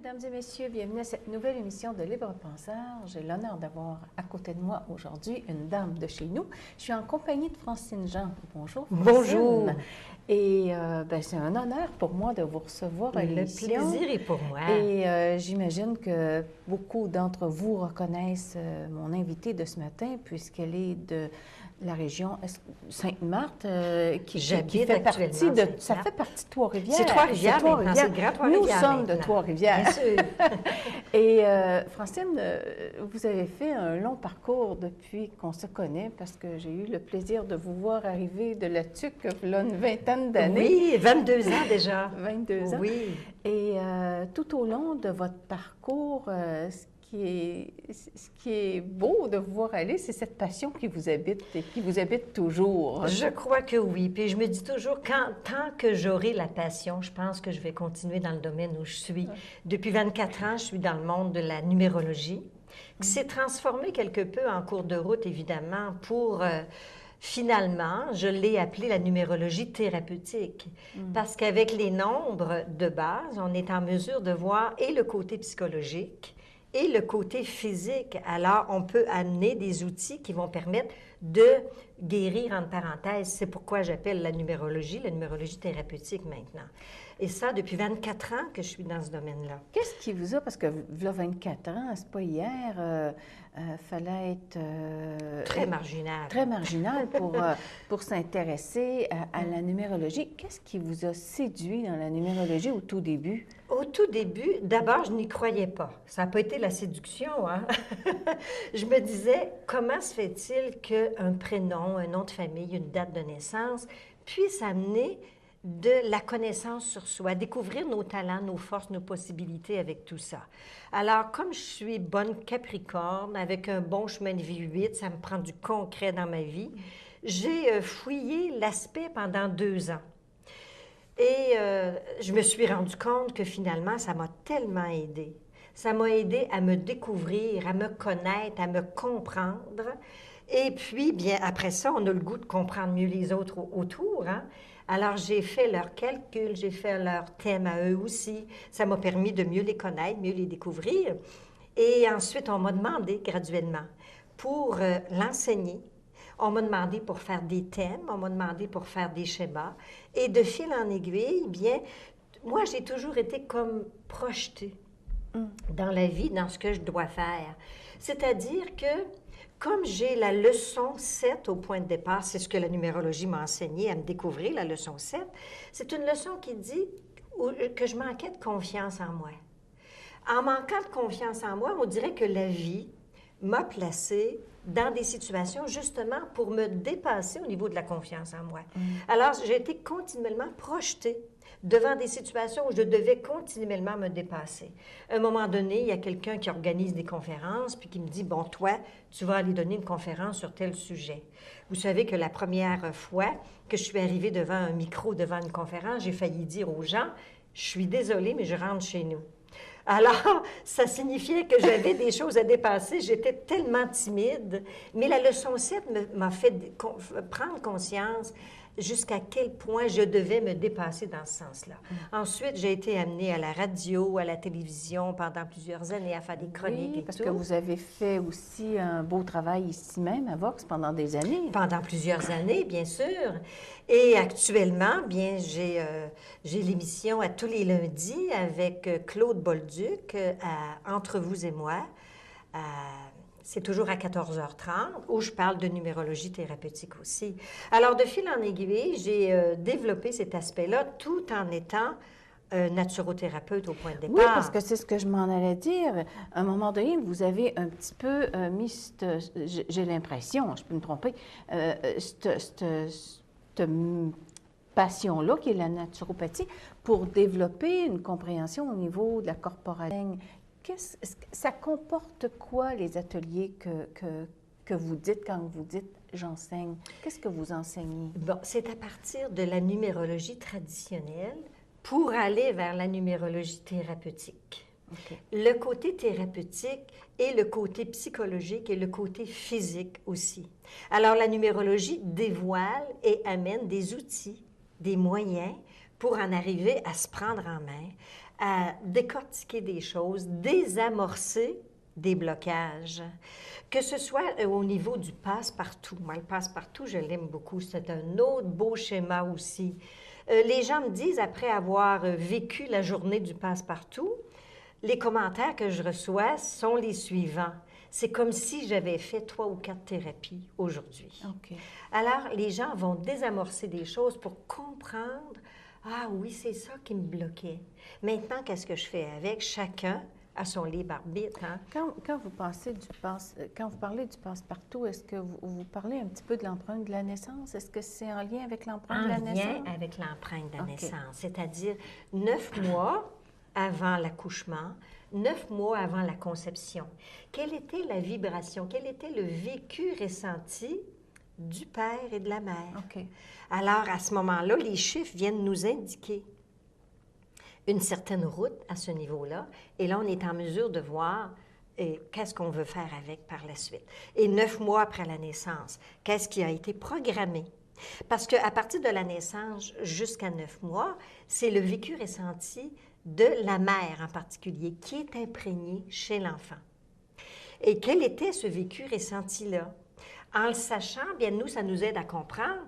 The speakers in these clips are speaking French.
mesdames et messieurs, bienvenue à cette nouvelle émission de Libre Penseur. J'ai l'honneur d'avoir à côté de moi aujourd'hui une dame de chez nous. Je suis en compagnie de Francine Jean. Bonjour, Francine. Bonjour. Et c'est un honneur pour moi de vous recevoir à l'émission. Le plaisir est pour moi. Et j'imagine que beaucoup d'entre vous reconnaissent mon invitée de ce matin, puisqu'elle est de la région Sainte-Marthe, qui fait partie de... Ça fait partie de Trois-Rivières. C'est Trois-Rivières maintenant, c'est le Grand Trois-Rivières. Nous sommes de Trois-Rivières. Bien sûr. Et Francine, vous avez fait un long parcours depuis qu'on se connaît, parce que j'ai eu le plaisir de vous voir arriver de la TUC il y a une vingtaine d'années. Oui, 22 ans déjà. 22 ans. Oui. Et tout au long de votre parcours, ce qui est beau de vous voir aller, c'est cette passion qui vous habite et qui vous habite toujours. Je crois que oui. Puis je me dis toujours, tant que j'aurai la passion, je pense que je vais continuer dans le domaine où je suis. Depuis 24 ans, je suis dans le monde de la numérologie, qui s'est transformé quelque peu en cours de route, évidemment, pour... Finalement, je l'ai appelé la numérologie thérapeutique, parce qu'avec les nombres de base, on est en mesure de voir et le côté psychologique et le côté physique. Alors, on peut amener des outils qui vont permettre de guérir, entre parenthèses. C'est pourquoi j'appelle la numérologie thérapeutique maintenant. Et ça, depuis 24 ans que je suis dans ce domaine-là. Qu'est-ce qui vous a, parce que là, 24 ans, c'est pas hier, fallait être... très marginal. Très marginal pour s'intéresser à la numérologie. Qu'est-ce qui vous a séduit dans la numérologie au tout début? Au tout début, d'abord, je n'y croyais pas. Ça n'a pas été la séduction, hein? Je me disais, comment se fait-il qu'un prénom, un nom de famille, une date de naissance puisse amener de la connaissance sur soi, découvrir nos talents, nos forces, nos possibilités avec tout ça. Alors, comme je suis bonne Capricorne, avec un bon chemin de vie 8, ça me prend du concret dans ma vie, j'ai fouillé l'aspect pendant 2 ans. Et je me suis rendu compte que finalement, ça m'a tellement aidée. Ça m'a aidée à me découvrir, à me connaître, à me comprendre. Et puis, bien, après ça, on a le goût de comprendre mieux les autres autour, hein? Alors, j'ai fait leurs calculs, j'ai fait leur thème à eux aussi. Ça m'a permis de mieux les connaître, mieux les découvrir. Et ensuite, on m'a demandé graduellement pour l'enseigner. On m'a demandé pour faire des thèmes, on m'a demandé pour faire des schémas. Et de fil en aiguille, bien, moi, j'ai toujours été comme projetée dans la vie, dans ce que je dois faire. C'est-à-dire que comme j'ai la leçon 7 au point de départ, c'est ce que la numérologie m'a enseigné à me découvrir, la leçon 7, c'est une leçon qui dit que je manquais de confiance en moi. En manquant de confiance en moi, on dirait que la vie m'a placée dans des situations justement pour me dépasser au niveau de la confiance en moi. Alors, j'ai été continuellement projetée devant des situations où je devais continuellement me dépasser. À un moment donné, il y a quelqu'un qui organise des conférences, puis qui me dit, bon, toi, tu vas aller donner une conférence sur tel sujet. Vous savez que la première fois que je suis arrivée devant un micro, devant une conférence, j'ai failli dire aux gens, je suis désolée, mais je rentre chez nous. Alors, ça signifiait que j'avais des choses à dépasser. J'étais tellement timide. Mais la leçon 7 m'a fait prendre conscience jusqu'à quel point je devais me dépasser dans ce sens-là. Ensuite, j'ai été amenée à la radio, à la télévision pendant plusieurs années à faire des chroniques et parce tout. que vous avez fait aussi un beau travail ici même à Vox pendant des années. Pendant plusieurs années, bien sûr. Et actuellement, bien, j'ai l'émission à tous les lundis avec Claude Bolduc à Entre vous et moi. C'est toujours à 14h30, où je parle de numérologie thérapeutique aussi. Alors, de fil en aiguille, j'ai développé cet aspect-là tout en étant naturothérapeute au point de départ. Oui, parce que c'est ce que je m'en allais dire. À un moment donné, vous avez un petit peu mis, j'ai l'impression, je peux me tromper, cette passion-là, qui est la naturopathie, pour développer une compréhension au niveau de la corporelle. Ça comporte quoi, les ateliers que vous dites quand vous dites « j'enseigne »? Qu'est-ce que vous enseignez? Bon, c'est à partir de la numérologie traditionnelle pour aller vers la numérologie thérapeutique. Okay. Le côté thérapeutique et le côté psychologique et le côté physique aussi. Alors, la numérologie dévoile et amène des outils, des moyens pour en arriver à se prendre en main, à décortiquer des choses, désamorcer des blocages. Que ce soit au niveau du passe-partout. Moi, le passe-partout, je l'aime beaucoup. C'est un autre beau schéma aussi. Les gens me disent, après avoir vécu la journée du passe-partout, les commentaires que je reçois sont les suivants. C'est comme si j'avais fait 3 ou 4 thérapies aujourd'hui. OK. Alors, les gens vont désamorcer des choses pour comprendre, ah oui, c'est ça qui me bloquait. Maintenant, qu'est-ce que je fais avec? Chacun a son libre arbitre. Hein? Quand vous quand vous parlez du passe-partout, est-ce que vous parlez un petit peu de l'empreinte de la naissance? Est-ce que c'est en lien avec l'empreinte de la naissance? En lien avec l'empreinte de la OK. naissance, c'est-à-dire 9 mois avant l'accouchement, 9 mois avant la conception. Quelle était la vibration? Quel était le vécu ressenti du père et de la mère? OK. Alors, à ce moment-là, les chiffres viennent nous indiquer une certaine route à ce niveau-là. Et là, on est en mesure de voir qu'est-ce qu'on veut faire avec par la suite. Et 9 mois après la naissance, qu'est-ce qui a été programmé? Parce qu'à partir de la naissance jusqu'à 9 mois, c'est le vécu ressenti de la mère en particulier qui est imprégné chez l'enfant. Et quel était ce vécu ressenti-là? En le sachant, bien nous, ça nous aide à comprendre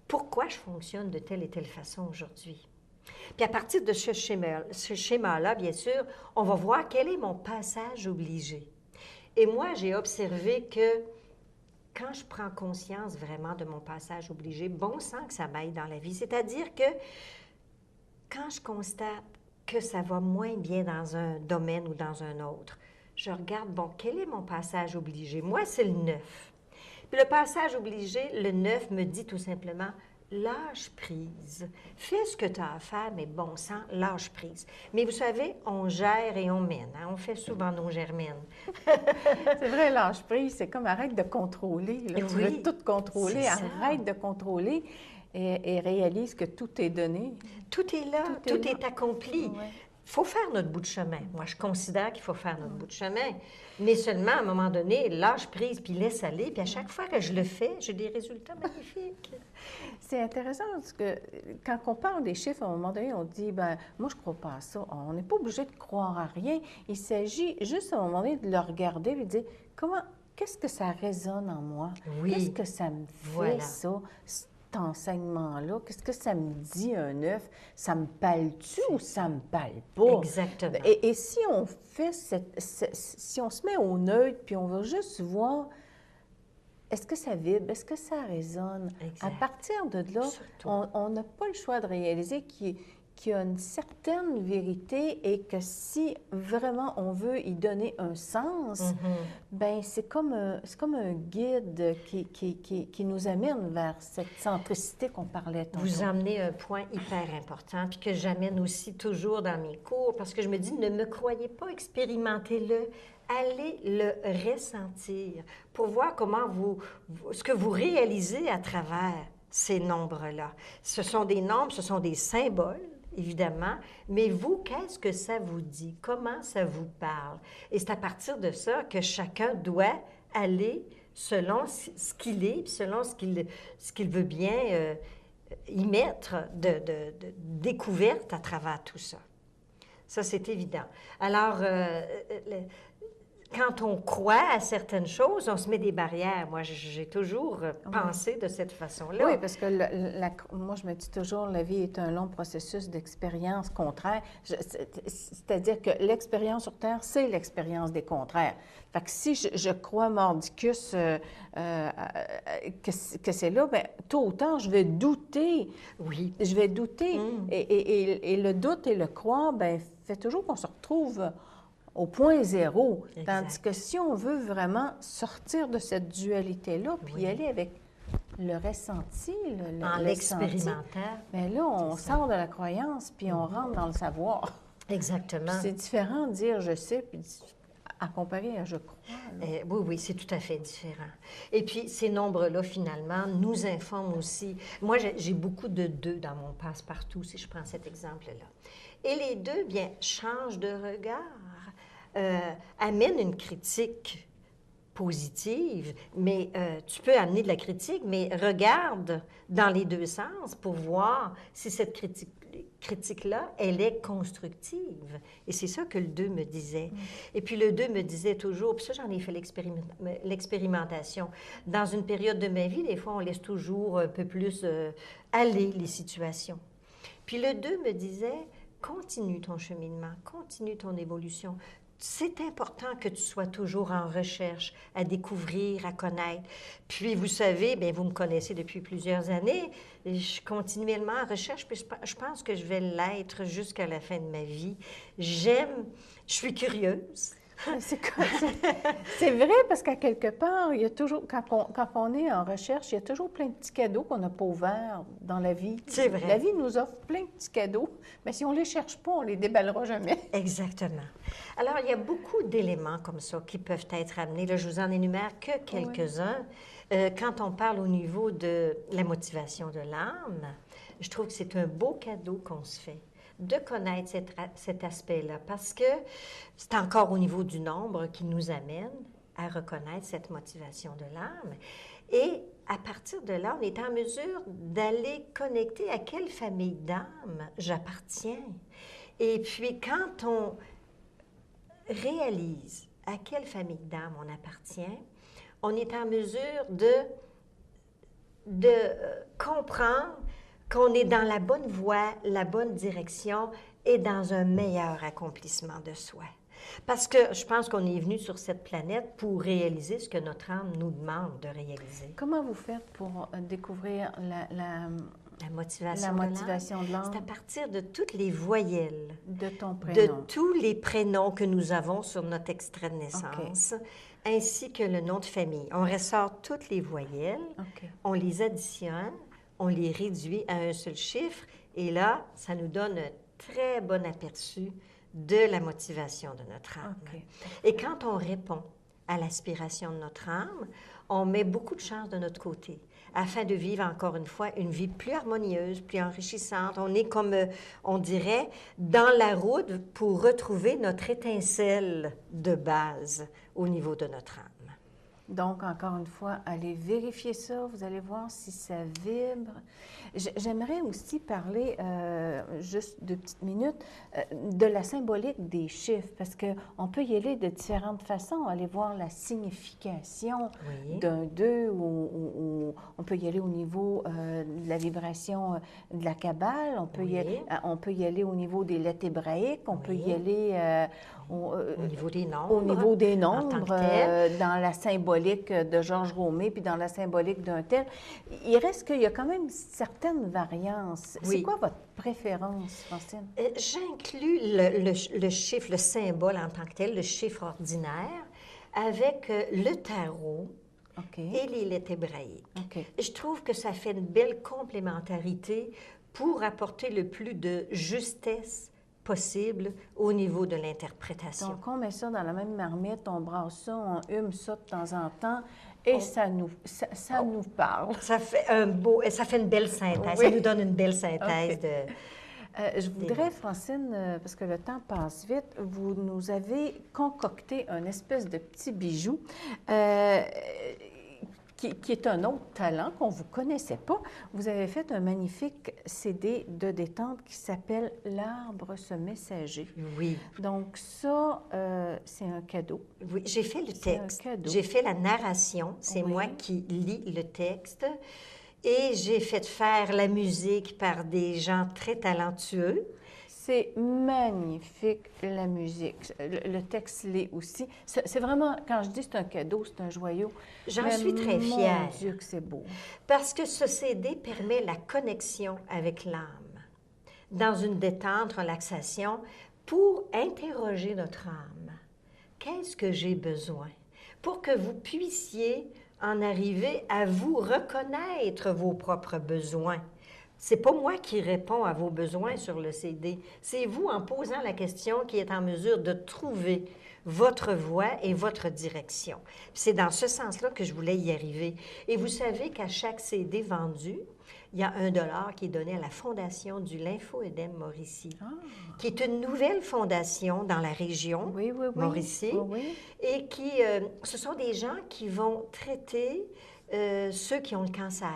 pourquoi je fonctionne de telle et telle façon aujourd'hui. Puis à partir de ce schéma-là, bien sûr, on va voir quel est mon passage obligé. Et moi, j'ai observé que quand je prends conscience vraiment de mon passage obligé, bon sang que ça m'aide dans la vie. C'est-à-dire que quand je constate que ça va moins bien dans un domaine ou dans un autre, je regarde, bon, quel est mon passage obligé? Moi, c'est le 9. Puis le passage obligé, le 9 me dit tout simplement, lâche prise. Fais ce que tu as à faire, mais bon sang, lâche prise. Mais vous savez, on gère et on mène. Hein? On fait souvent nos germaines. C'est vrai, lâche prise, c'est comme arrête de contrôler. Là. Tu veux tout contrôler, arrête de contrôler et réalise que tout est donné. Tout est là, tout est accompli. Ouais. Il faut faire notre bout de chemin. Moi, je considère qu'il faut faire notre bout de chemin. Mais seulement, à un moment donné, lâche prise, puis laisse aller. Puis à chaque fois que je le fais, j'ai des résultats magnifiques. C'est intéressant parce que quand on parle des chiffres, à un moment donné, on dit, ben moi, je ne crois pas à ça. On n'est pas obligé de croire à rien. Il s'agit juste à un moment donné de le regarder et de dire, qu'est-ce que ça résonne en moi? Oui. Qu'est-ce que ça me fait, ça? Enseignement-là, qu'est-ce que ça me dit, un œuf? Ça me pale-tu ou ça me pale pas? Exactement. Et si on fait si on se met au neutre, puis on va juste voir, est-ce que ça vibre? Est-ce que ça résonne? Exact. À partir de là, on n'a pas le choix de réaliser qu'il y a une certaine vérité et que si vraiment on veut y donner un sens, ben c'est comme un guide qui nous amène vers cette centricité qu'on parlait tantôt. Vous emmenez un point hyper important, puis que j'amène aussi toujours dans mes cours, parce que je me dis, ne me croyez pas, expérimentez-le. Allez le ressentir pour voir comment ce que vous réalisez à travers ces nombres-là. Ce sont des nombres, ce sont des symboles, évidemment, mais vous, qu'est-ce que ça vous dit? Comment ça vous parle? Et c'est à partir de ça que chacun doit aller selon ce qu'il est, puis selon ce qu'il veut bien y mettre de découverte à travers tout ça. Ça, c'est évident. Alors, quand on croit à certaines choses, on se met des barrières. Moi, j'ai toujours pensé de cette façon-là. Oui, parce que moi, je me dis toujours, la vie est un long processus d'expérience contraire. C'est-à-dire que l'expérience sur Terre, c'est l'expérience des contraires. Fait que si je crois mordicus que c'est là, bien, tôt ou tard, je vais douter. Oui. Je vais douter. Et le doute et le croire, bien, fait toujours qu'on se retrouve au point zéro. Exact. Tandis que si on veut vraiment sortir de cette dualité-là, puis aller avec le ressenti, en l'expérimentant, bien là, on sort de la croyance, puis on rentre dans le savoir. Exactement. C'est différent de dire « je sais », puis à comparer à « je crois ». Oui, c'est tout à fait différent. Et puis, ces nombres-là, finalement, nous informent aussi. Moi, j'ai beaucoup de 2 dans mon passe-partout, si je prends cet exemple-là. Et les 2, bien, changent de regard. Amène une critique positive, mais tu peux amener de la critique, mais regarde dans les 2 sens pour voir si cette critique-là, elle est constructive. Et c'est ça que le 2 me disait. Et puis le 2 me disait toujours, puis ça, j'en ai fait l'expérimentation. Dans une période de ma vie, des fois, on laisse toujours un peu plus aller les situations. Puis le 2 me disait, continue ton cheminement, continue ton évolution. C'est important que tu sois toujours en recherche, à découvrir, à connaître. Puis, vous savez, bien, vous me connaissez depuis plusieurs années, je suis continuellement en recherche, puis je pense que je vais l'être jusqu'à la fin de ma vie. Je suis curieuse. C'est vrai parce qu'à quelque part, il y a toujours, quand on est en recherche, il y a toujours plein de petits cadeaux qu'on n'a pas ouverts dans la vie. C'est vrai. La vie nous offre plein de petits cadeaux, mais si on ne les cherche pas, on ne les déballera jamais. Exactement. Alors, il y a beaucoup d'éléments comme ça qui peuvent être amenés. Là, je vous en énumère que quelques-uns. Quand on parle au niveau de la motivation de l'âme, je trouve que c'est un beau cadeau qu'on se fait de connaître cet aspect-là, parce que c'est encore au niveau du nombre qui nous amène à reconnaître cette motivation de l'âme. Et à partir de là, on est en mesure d'aller connecter à quelle famille d'âme j'appartiens. Et puis, quand on réalise à quelle famille d'âme on appartient, on est en mesure de comprendre qu'on est dans la bonne voie, la bonne direction et dans un meilleur accomplissement de soi. Parce que je pense qu'on est venu sur cette planète pour réaliser ce que notre âme nous demande de réaliser. Comment vous faites pour découvrir la motivation de l'âme? C'est à partir de toutes les voyelles. De ton prénom. De tous les prénoms que nous avons sur notre extrait de naissance, ainsi que le nom de famille. On ressort toutes les voyelles, on les additionne, on les réduit à un seul chiffre, et là, ça nous donne un très bon aperçu de la motivation de notre âme. Et quand on répond à l'aspiration de notre âme, on met beaucoup de chance de notre côté, afin de vivre, encore une fois, une vie plus harmonieuse, plus enrichissante. On est comme, on dirait, dans la route pour retrouver notre étincelle de base au niveau de notre âme. Donc, encore une fois, allez vérifier ça. Vous allez voir si ça vibre. J'aimerais aussi parler, juste 2 petites minutes, de la symbolique des chiffres, parce qu'on peut y aller de différentes façons. Aller voir la signification d'un 2, ou on peut y aller au niveau de la vibration de la Kabbale, on peut y aller au niveau des lettres hébraïques, on peut y aller au niveau des nombres. Au niveau des nombres, en tant que tel. Dans la symbolique de Georges Romé, puis dans la symbolique d'un tel. Il reste qu'il y a quand même certaines variances. C'est quoi votre préférence, Francine? J'inclus le chiffre, le symbole en tant que tel, le chiffre ordinaire, avec le tarot et les lettres hébraïques. Je trouve que ça fait une belle complémentarité pour apporter le plus de justesse possible au niveau de l'interprétation. Donc, on met ça dans la même marmite, on brasse ça, on hume ça de temps en temps, et ça nous parle. Ça fait une belle synthèse, ça nous donne une belle synthèse de... Je voudrais, Francine, parce que le temps passe vite, vous nous avez concocté un espèce de petit bijou qui est un autre talent qu'on ne vous connaissait pas. Vous avez fait un magnifique CD de détente qui s'appelle « L'arbre ce messager ». Oui. Donc ça, c'est un cadeau. Oui, j'ai fait le texte. J'ai fait la narration. C'est moi qui lis le texte. Et j'ai fait faire la musique par des gens très talentueux. C'est magnifique, la musique. Le texte l'est aussi. C'est vraiment, quand je dis c'est un cadeau, c'est un joyau. J'en suis très fière. Mon Dieu, que c'est beau. Parce que ce CD permet la connexion avec l'âme, dans une détente, relaxation, pour interroger notre âme. Qu'est-ce que j'ai besoin? Pour que vous puissiez en arriver à vous reconnaître vos propres besoins. C'est pas moi qui réponds à vos besoins sur le CD. C'est vous, en posant la question, qui êtes en mesure de trouver votre voie et votre direction. C'est dans ce sens-là que je voulais y arriver. Et vous savez qu'à chaque CD vendu, il y a $1 qui est donné à la Fondation du Lympho-Édème Mauricie, qui est une nouvelle fondation dans la région Mauricie, et qui, ce sont des gens qui vont traiter ceux qui ont le cancer,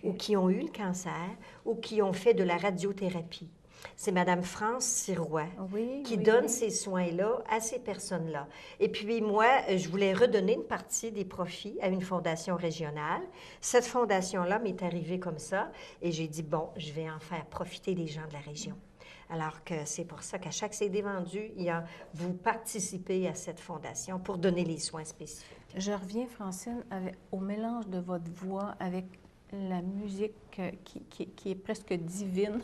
ou qui ont eu le cancer, ou qui ont fait de la radiothérapie. C'est Madame France Sirois Oui, qui oui, donne oui. ces soins-là à ces personnes-là. Et puis moi, je voulais redonner une partie des profits à une fondation régionale. Cette fondation-là m'est arrivée comme ça et j'ai dit, bon, je vais en faire profiter les gens de la région. Alors que c'est pour ça qu'à chaque CD vendu, vous participez à cette fondation pour donner les soins spécifiques. Je reviens, Francine, au mélange de votre voix avec la musique qui est presque divine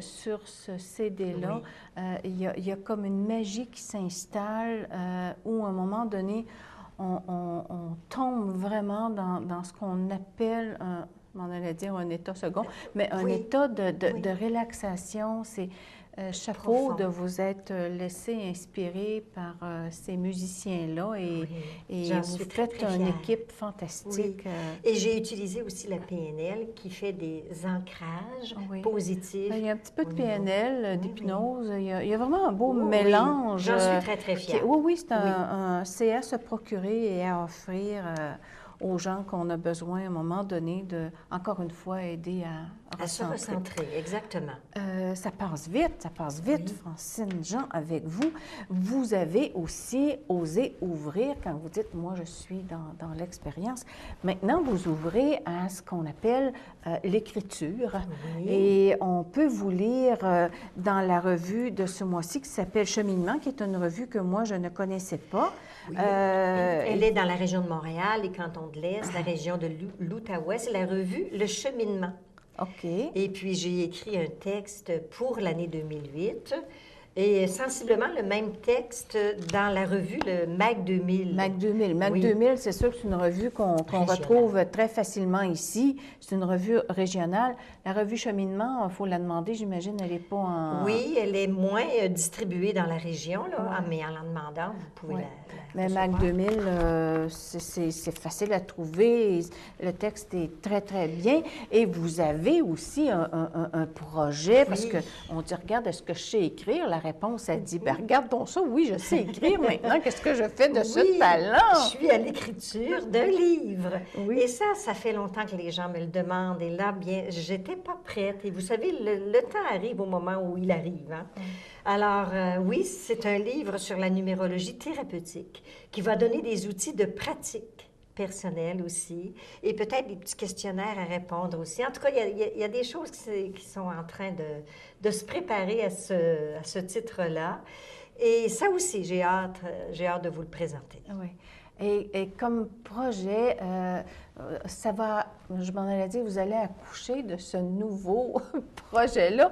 sur ce CD-là. Oui. Il y a comme une magie qui s'installe où, à un moment donné, on tombe vraiment dans ce qu'on appelle, on allait dire un état second, mais un Oui. état de Oui. relaxation. C'est chapeau Profond. de vous être laissé inspirer par ces musiciens-là et, Oui. et J'en vous suis très, faites très une fière. équipe fantastique. Oui. Et j'ai utilisé aussi la PNL qui fait des ancrages Oui. positifs. Ben, il y a un petit peu de au niveau- PNL, Oui, d'hypnose. Il y a vraiment un beau oui. mélange. J'en suis très, très fière. Oui, oui, c'est Oui. un c'est à se procurer et à offrir aux gens qu'on a besoin à un moment donné de, encore une fois, aider à À se recentrer. recentrer, exactement. Ça passe vite, Oui. Francine Jean, avec vous. Vous avez aussi osé ouvrir, quand vous dites, moi, je suis dans l'expérience. Maintenant, vous ouvrez à ce qu'on appelle l'écriture. Oui. Et on peut vous lire dans la revue de ce mois-ci qui s'appelle Cheminement, qui est une revue que moi, je ne connaissais pas. Oui. Elle est dans la région de Montréal, les cantons de l'Est, la région de l'Outaouais. C'est la revue Le Cheminement. OK. Et puis, j'ai écrit un texte pour l'année 2008 et sensiblement le même texte dans la revue le MAC 2000. MAC 2000. MAC Oui. 2000, c'est sûr que c'est une revue qu'on retrouve très facilement ici. C'est une revue régionale. La revue Cheminement, il faut la demander, j'imagine, elle n'est pas en... Oui, elle est moins distribuée dans la région, là, Ouais. mais en la demandant, vous pouvez Ouais. la Mais recevoir. MAC 2000, c'est facile à trouver. Le texte est très, très bien. Et vous avez aussi un projet, parce Oui. qu'on dit, regarde, est-ce que je sais écrire? La réponse, elle dit, ben, regarde donc ça, oui, je sais écrire. Maintenant, qu'est-ce que je fais de ce Oui, talent? je suis à l'écriture d'un livre. Oui. Et ça fait longtemps que les gens me le demandent. Et là, bien, j'étais pas prête. Et vous savez, le temps arrive au moment où il arrive. Hein? Alors, oui, c'est un livre sur la numérologie thérapeutique qui va donner des outils de pratique personnelle aussi, et peut-être des petits questionnaires à répondre aussi. En tout cas, il y a des choses qui sont en train de se préparer à ce titre-là. Et ça aussi, j'ai hâte de vous le présenter. Oui. Et comme projet, ça va, je m'en allais dire, vous allez accoucher de ce nouveau projet-là.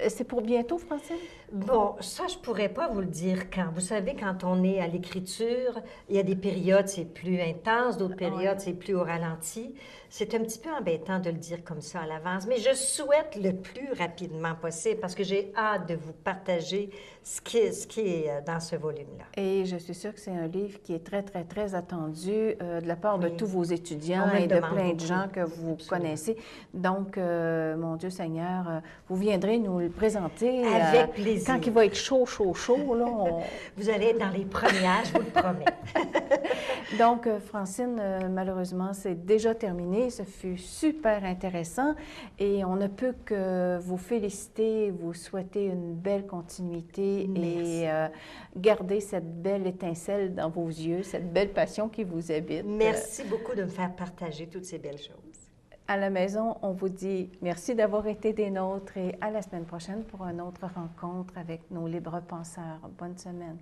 C'est pour bientôt, Francine? Bon, ça, je pourrais pas vous le dire quand. Vous savez, quand on est à l'écriture, il y a des périodes, c'est plus intense, d'autres périodes, c'est plus au ralenti. C'est un petit peu embêtant de le dire comme ça à l'avance, mais je souhaite le plus rapidement possible parce que j'ai hâte de vous partager ce qui est dans ce volume-là. Et je suis sûre que c'est un livre qui est très, très, très attendu de la part de Oui. tous vos étudiants On me le et de demande plein de beaucoup. gens que vous Absolument. connaissez. Donc, mon Dieu Seigneur, vous viendrez nous le présenter. Avec plaisir. Quand il va être chaud, chaud, chaud, là, Vous allez être dans les premières, je vous le promets. Donc, Francine, malheureusement, c'est déjà terminé. Ce fut super intéressant et on ne peut que vous féliciter, vous souhaiter une belle continuité. Merci. Et garder cette belle étincelle dans vos yeux, cette belle passion qui vous habite. Merci beaucoup de me faire partager toutes ces belles choses. À la maison, on vous dit merci d'avoir été des nôtres et à la semaine prochaine pour une autre rencontre avec nos libres penseurs. Bonne semaine.